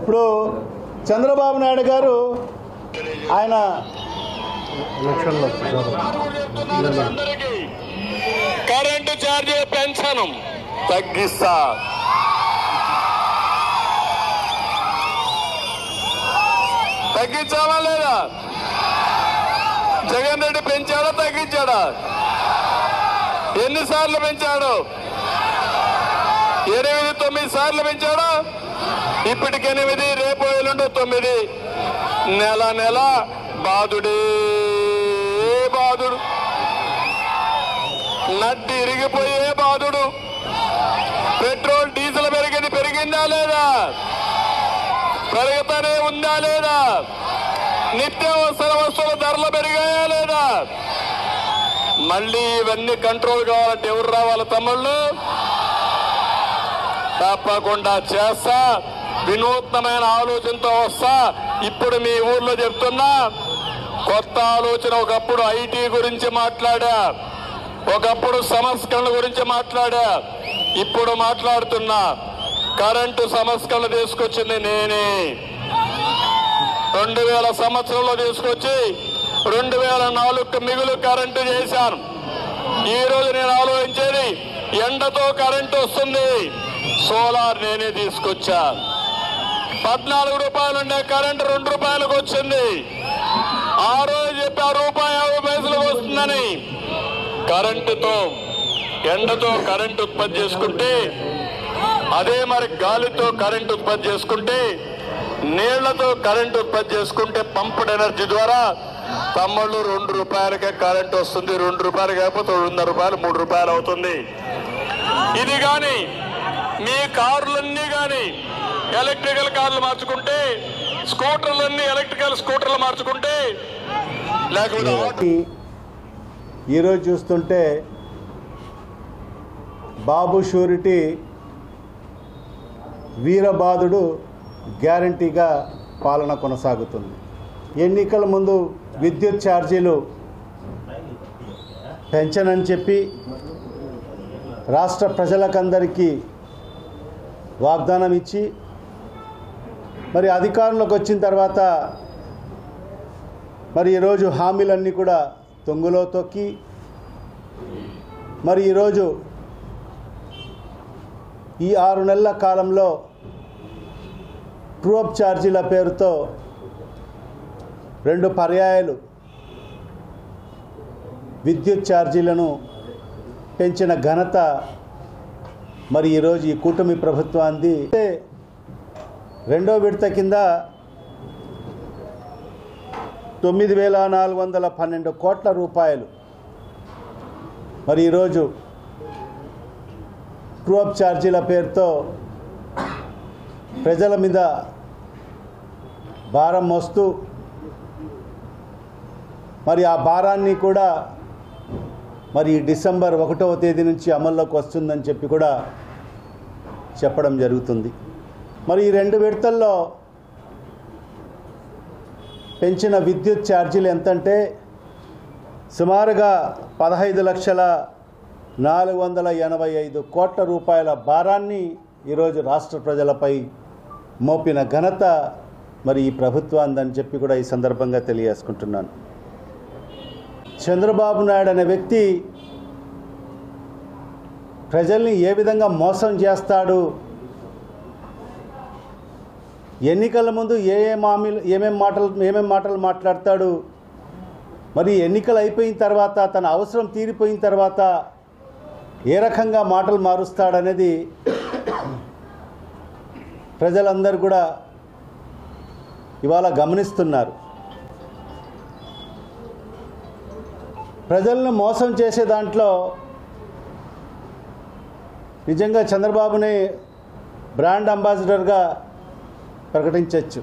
ఇప్పుడు చంద్రబాబు నాయుడు గారు ఆయన కరెంటు ఛార్జీ పెన్షన్ తగ్గిస్తా, తగ్గించావా లేదా? జగన్ రెడ్డి పెంచాడా తగ్గించాడా? ఎన్నిసార్లు పెంచాడు? 8-9 సార్లు పెంచాడా? ఇప్పటికి 8, రేపు ఎల్లుండి 9. నెల నెల బాధుడే బాధుడు, నడ్డి ఇరిగిపోయే బాధుడు. పెట్రోల్ డీజిల్ పెరిగిందా లేదా? పెరుగుతూనే ఉందా లేదా? నిత్యావసర వస్తువుల ధరలు పెరిగాయా లేదా? మళ్ళీ ఇవన్నీ కంట్రోల్ కావాలంటే ఎవరు రావాలి తమ్ముళ్ళు? తప్పకుండా చేస్తా, వినూత్నమైన ఆలోచనతో వస్తా. ఇప్పుడు మీ ఊర్లో చెప్తున్నా, కొత్త ఆలోచన. ఒకప్పుడు ఐటీ గురించి మాట్లాడా, ఒకప్పుడు సంస్కరణల గురించి మాట్లాడా, ఇప్పుడు మాట్లాడుతున్నా కరెంటు సంస్కరణలు తీసుకొచ్చింది నేనే. 2000 సంవత్సరంలో తీసుకొచ్చి 2004 మిగులు కరెంటు చేశాను. ఈ రోజు నేను ఆలోచించేది, ఎండతో కరెంటు వస్తుంది, సోలార్ నేనే తీసుకొచ్చా. 14 రూపాయలు ఉండే కరెంటు 2 రూపాయలకు వచ్చింది. ఆ రోజు చెప్పి ₹1.50 వస్తుందని. కరెంటుతో, ఎండతో కరెంటు ఉత్పత్తి చేసుకుంటే, అదే మరి గాలితో కరెంటు ఉత్పత్తి చేసుకుంటే, నీళ్లతో కరెంటు ఉత్పత్తి చేసుకుంటే, పంప్డ్ ఎనర్జీ ద్వారా తమ్ముళ్ళు 2 రూపాయలకే కరెంటు వస్తుంది. 2 రూపాయలు కాకపోతే 2.5 రూపాయలు, 3 రూపాయలు అవుతుంది. ఇది కానీ మీ కార్లన్నీ కానీ ఎలక్ట్రికల్ కార్లు మార్చుకుంటే, స్కూటర్లన్నీ ఎలక్ట్రికల్ స్కూటర్లు మార్చుకుంటే, లేకపోతే ఈరోజు చూస్తుంటే బాబు షూరిటీ వీరబాదుడు గ్యారంటీగా పాలన కొనసాగుతుంది. ఎన్నికల ముందు విద్యుత్ ఛార్జీలు పెంచనని చెప్పి రాష్ట్ర ప్రజలకందరికీ వాగ్దానం ఇచ్చి, మరి అధికారంలోకి వచ్చిన తర్వాత మరి ఈరోజు హామీలన్నీ కూడా తొంగులో తొక్కి, మరి ఈరోజు ఈ 6 నెలల కాలంలో ట్రూ-అప్ ఛార్జీల పేరుతో 2 పర్యాయాలు విద్యుత్ ఛార్జీలను పెంచిన ఘనత మరి ఈరోజు ఈ కూటమి ప్రభుత్వాన్ని. రెండో విడత కింద 9,412 కోట్ల రూపాయలు మరి ఈరోజు ట్రూ-అప్ ఛార్జీల పేరుతో ప్రజల మీద భారం మోస్తూ, మరి ఆ భారాన్ని కూడా మరి డిసెంబర్ 1వ తేదీ నుంచి అమల్లోకి వస్తుందని చెప్పి కూడా చెప్పడం జరుగుతుంది. మరి ఈ 2 విడతల్లో పెంచిన విద్యుత్ ఛార్జీలు ఎంతంటే సుమారుగా 15,485 కోట్ల రూపాయల భారాన్ని ఈరోజు రాష్ట్ర ప్రజలపై మోపిన ఘనత మరి ఈ ప్రభుత్వాన్ని చెప్పి కూడా ఈ సందర్భంగా తెలియజేసుకుంటున్నాను. చంద్రబాబు నాయుడు అనే వ్యక్తి ప్రజల్ని ఏ విధంగా మోసం చేస్తాడు, ఎన్నికల ముందు ఏమేం మాటలు మాట్లాడతాడు, మరి ఎన్నికలు అయిపోయిన తర్వాత తన అవసరం తీరిపోయిన తర్వాత ఏ రకంగా మాటలు మారుస్తాడనేది ప్రజలందరూ కూడా ఇవాళ గమనిస్తున్నారు. ప్రజలను మోసం చేసే దాంట్లో నిజంగా చంద్రబాబుని బ్రాండ్ అంబాసిడర్గా ప్రకటించవచ్చు.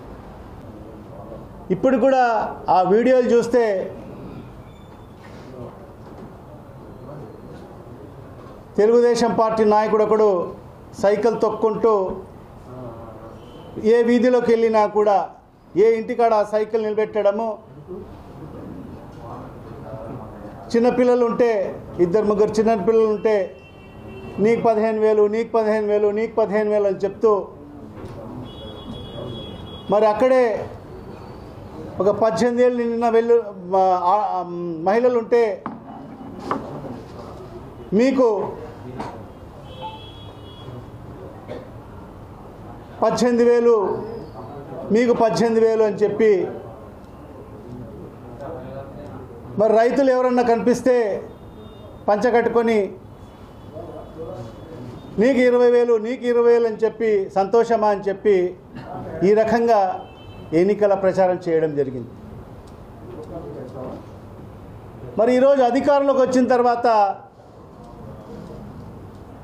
ఇప్పుడు కూడా ఆ వీడియోలు చూస్తే తెలుగుదేశం పార్టీ నాయకుడు ఒకడు సైకిల్ తొక్కుంటూ ఏ వీధిలోకి వెళ్ళినా కూడా ఏ ఇంటికాడ ఆ సైకిల్ నిలబెట్టడము, చిన్నపిల్లలు ఉంటే 2-3 చిన్నపిల్లలు ఉంటే నీకు 15,000 నీకు 15,000 నీకు 15,000 అని చెప్తూ మరి అక్కడే ఒక 18 ఏళ్ళు నిండిన మహిళలు ఉంటే మీకు 18,000 మీకు 18,000 అని చెప్పి, మరి రైతులు ఎవరన్నా కనిపిస్తే పంచకట్టుకొని నీకు 20,000 నీకు 20,000 అని చెప్పి సంతోషమా అని చెప్పి ఈ రకంగా ఎన్నికల ప్రచారం చేయడం జరిగింది. మరి ఈరోజు అధికారంలోకి వచ్చిన తర్వాత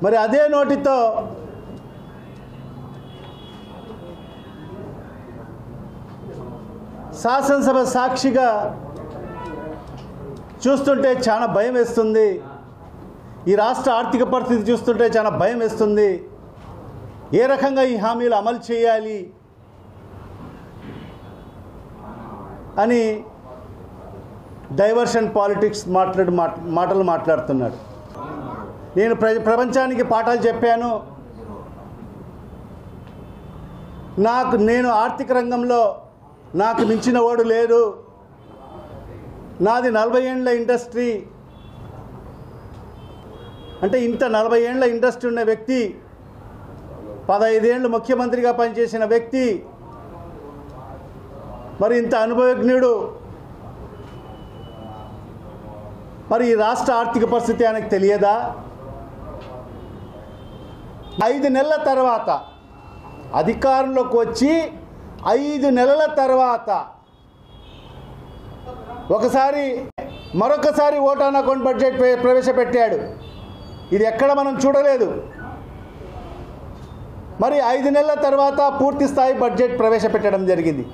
మరి అదే నోటితో శాసనసభ సాక్షిగా చూస్తుంటే చాలా భయం వేస్తుంది. ఈ రాష్ట్ర ఆర్థిక పరిస్థితి చూస్తుంటే చాలా భయం వేస్తుంది. ఏ రకంగా ఈ హామీలు అమలు చేయాలి అని డైవర్షన్ పాలిటిక్స్ మాటలు మాట్లాడుతున్నాడు. నేను ప్రపంచానికి పాఠాలు చెప్పాను. నేను ఆర్థిక రంగంలో నాకు మించిన వాడు లేడు. నాది 40 ఏళ్ల ఇండస్ట్రీ. అంటే ఇంత 40 ఏళ్ల ఇండస్ట్రీ ఉన్న వ్యక్తి, 15 ఏళ్ళు ముఖ్యమంత్రిగా పనిచేసిన వ్యక్తి, మరి ఇంత అనుభవజ్ఞుడు, మరి ఈ రాష్ట్ర ఆర్థిక పరిస్థితి ఆయనకు తెలియదా? 5 నెలల తర్వాత అధికారంలోకి వచ్చి 5 నెలల తర్వాత మరొకసారి ఓట్ ఆన్ అకౌంట్ బడ్జెట్ ప్రవేశపెట్టాడు. ఇది ఎక్కడ మనం చూడలేదు. మరి 5 నెలల తర్వాత పూర్తి స్థాయి బడ్జెట్ ప్రవేశపెట్టడం జరిగింది.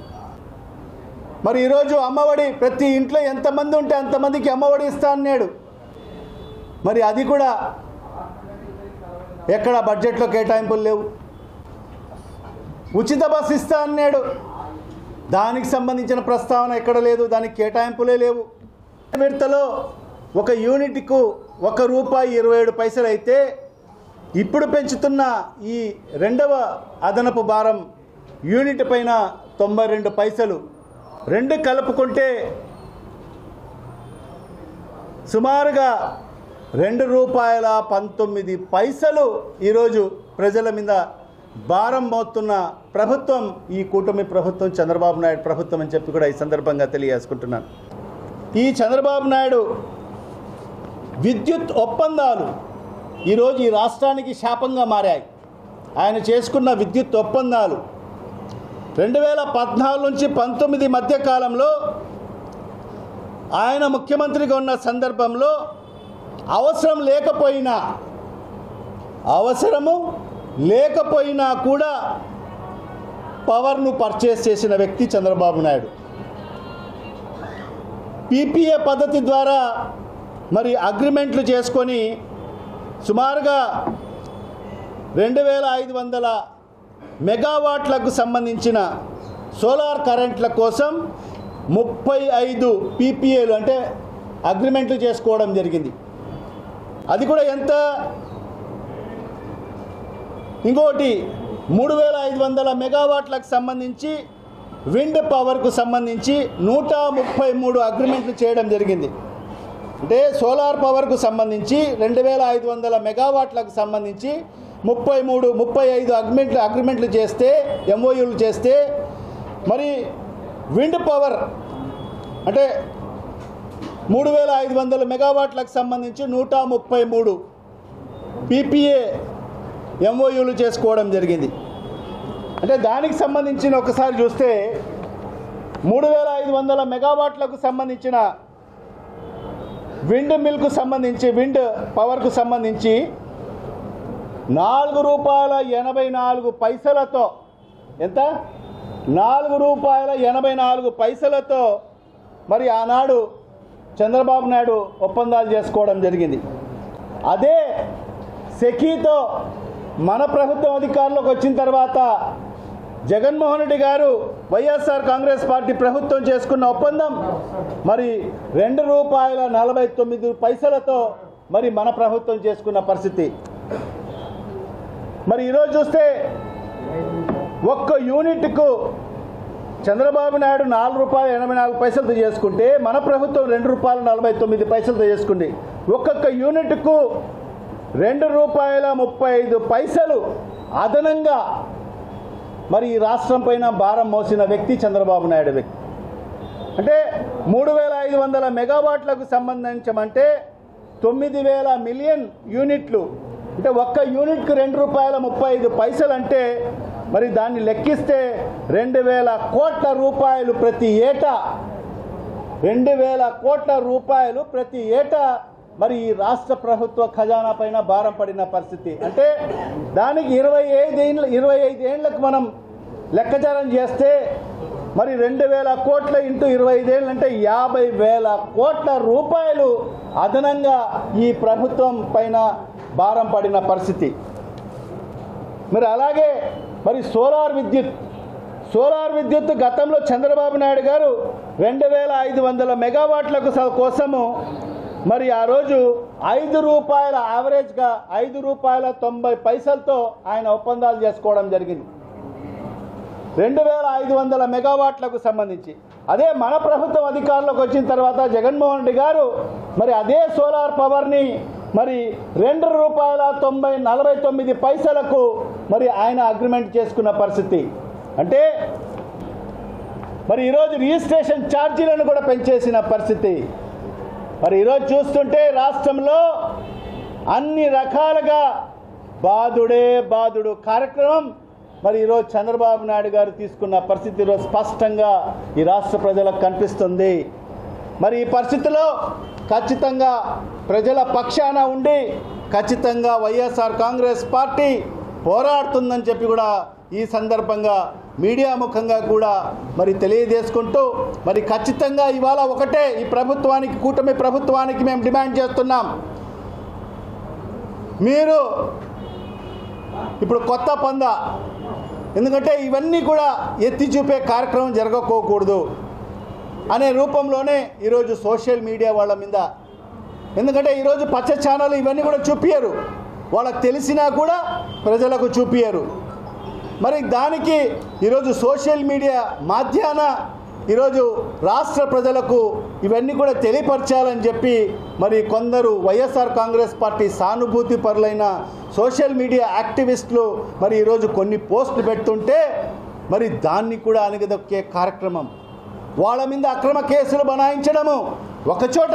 మరి ఈరోజు అమ్మఒడి ప్రతి ఇంట్లో ఎంతమంది ఉంటే అంతమందికి అమ్మఒడి ఇస్తా అన్నాడు. మరి అది కూడా ఎక్కడ బడ్జెట్లో కేటాయింపులు లేవు. ఉచిత బస్సు ఇస్తా అన్నాడు. దానికి సంబంధించిన ప్రస్తావన ఎక్కడ లేదు. దానికి కేటాయింపులే లేవు. విడతలో ఒక యూనిట్కు ₹1.27 అయితే ఇప్పుడు పెంచుతున్న ఈ రెండవ అదనపు భారం యూనిట్ పైన 92 పైసలు. రెండు కలుపుకుంటే సుమారుగా ₹2.19 ఈరోజు ప్రజల మీద భారం మోస్తున్న ప్రభుత్వం ఈ కూటమి ప్రభుత్వం, చంద్రబాబు నాయుడు ప్రభుత్వం అని చెప్పి కూడా ఈ సందర్భంగా తెలియజేసుకుంటున్నాను. ఈ చంద్రబాబు నాయుడు విద్యుత్ ఒప్పందాలు ఈరోజు ఈ రాష్ట్రానికి శాపంగా మారాయి. ఆయన చేసుకున్న విద్యుత్ ఒప్పందాలు 2014 నుంచి 19 మధ్య కాలంలో ఆయన ముఖ్యమంత్రిగా ఉన్న సందర్భంలో అవసరము లేకపోయినా కూడా పవర్ను పర్చేస్ చేసిన వ్యక్తి చంద్రబాబు నాయుడు. పీపీఏ పద్ధతి ద్వారా మరి అగ్రిమెంట్లు చేసుకొని సుమారుగా 2500 మెగావాట్లకు సంబంధించిన సోలార్ కరెంట్ల కోసం 35 పీపీఏలు అంటే అగ్రిమెంట్లు చేసుకోవడం జరిగింది. అది కూడా ఎంత? ఇంకోటి 3500 మెగావాట్లకు సంబంధించి విండ్ పవర్కు సంబంధించి 133 అగ్రిమెంట్లు చేయడం జరిగింది. అంటే సోలార్ పవర్కు సంబంధించి 2500 మెగావాట్లకు సంబంధించి 35 అగ్రిమెంట్లు చేస్తే, ఎంఓయూలు చేస్తే, మరి విండ్ పవర్ అంటే 3500 మెగావాట్లకు సంబంధించి 133 పీపీఏ ఎంఓయూలు చేసుకోవడం జరిగింది. అంటే దానికి సంబంధించిన ఒకసారి చూస్తే 3500 మెగావాట్లకు సంబంధించిన విండ్ పవర్కు సంబంధించి ₹4.84 ఎంత? ₹4.84 మరి ఆనాడు చంద్రబాబు నాయుడు ఒప్పందాలు చేసుకోవడం జరిగింది. అదే సెకీతో మన ప్రభుత్వం అధికారంలోకి వచ్చిన తర్వాత జగన్మోహన్ రెడ్డి గారు వైఎస్ఆర్ కాంగ్రెస్ పార్టీ ప్రభుత్వం చేసుకున్న ఒప్పందం మరి ₹2.49 మరి మన ప్రభుత్వం చేసుకున్న పరిస్థితి. మరి ఈరోజు చూస్తే ఒక్క యూనిట్కు చంద్రబాబు నాయుడు ₹4.84 చేసుకుంటే మన ప్రభుత్వం ₹2.49 చేసుకుంది. ఒక్కొక్క యూనిట్కు ₹2.35 అదనంగా మరి ఈ రాష్ట్రం పైన భారం మోసిన వ్యక్తి చంద్రబాబు నాయుడు వ్యక్తి. అంటే 3,500 మెగావాట్లకు సంబంధించమంటే 9,000 మిలియన్ యూనిట్లు, అంటే ఒక్క యూనిట్కు ₹2.35 అంటే మరి దాన్ని లెక్కిస్తే 2,000 కోట్ల రూపాయలు ప్రతి ఏటా, 2,000 కోట్ల రూపాయలు ప్రతి ఏటా మరి ఈ రాష్ట్ర ప్రభుత్వ ఖజానా పైన భారం పడిన పరిస్థితి. అంటే దానికి 25 ఏళ్లకు మనం లెక్కచారం చేస్తే మరి 2,000 కోట్ల ఇంటూ 25 ఏళ్ళు అంటే 50,000 కోట్ల రూపాయలు అదనంగా ఈ ప్రభుత్వం పైన భారం పడిన పరిస్థితి. మరి అలాగే మరి సోలార్ విద్యుత్ గతంలో చంద్రబాబు నాయుడు గారు 2,500 మెగావాట్లకు కోసము మరి ఆ రోజు ₹5 యావరేజ్గా ₹5.90 ఆయన ఒప్పందాలు చేసుకోవడం జరిగింది 2,500 మెగావాట్లకు సంబంధించి. అదే మన ప్రభుత్వం అధికారంలోకి వచ్చిన తర్వాత జగన్మోహన్ రెడ్డి గారు మరి అదే సోలార్ పవర్ని మరి ₹2.49 మరి ఆయన అగ్రిమెంట్ చేసుకున్న పరిస్థితి. అంటే మరి ఈరోజు రిజిస్ట్రేషన్ ఛార్జీలను కూడా పెంచేసిన పరిస్థితి. మరి ఈరోజు చూస్తుంటే రాష్ట్రంలో అన్ని రకాలుగా బాదుడు కార్యక్రమం మరి ఈరోజు చంద్రబాబు నాయుడు గారు తీసుకున్న పరిస్థితి ఈరోజు స్పష్టంగా ఈ రాష్ట్ర ప్రజలకు కనిపిస్తుంది. మరి ఈ పరిస్థితిలో ఖచ్చితంగా ప్రజల పక్షాన ఉండి ఖచ్చితంగా వైఎస్ఆర్ కాంగ్రెస్ పార్టీ పోరాడుతుందని చెప్పి కూడా ఈ సందర్భంగా మీడియా ముఖంగా కూడా మరి తెలియజేసుకుంటూ మరి ఖచ్చితంగా ఇవాళ ఒకటే ఈ ప్రభుత్వానికి, కూటమి ప్రభుత్వానికి మేము డిమాండ్ చేస్తున్నాం. మీరు ఇప్పుడు కొత్త పందా, ఎందుకంటే ఇవన్నీ కూడా ఎత్తి చూపే కార్యక్రమం జరగకోకూడదు అనే రూపంలోనే ఈరోజు సోషల్ మీడియా వాళ్ళ మీద, ఎందుకంటే ఈరోజు పచ్చ ఛానల్ ఇవన్నీ కూడా చూపించరు, వాళ్ళకి తెలిసినా కూడా ప్రజలకు చూపించరు. మరి దానికి ఈరోజు సోషల్ మీడియా మాధ్యాన ఈరోజు రాష్ట్ర ప్రజలకు ఇవన్నీ కూడా తెలియపరచాలని చెప్పి మరి కొందరు వైఎస్ఆర్ కాంగ్రెస్ పార్టీ సానుభూతి పరులైన సోషల్ మీడియా యాక్టివిస్టులు మరి ఈరోజు కొన్ని పోస్టులు పెడుతుంటే మరి దాన్ని కూడా అణగదొక్కే కార్యక్రమం, వాళ్ళ మీద అక్రమ కేసులు బనాయించడము, ఒకచోట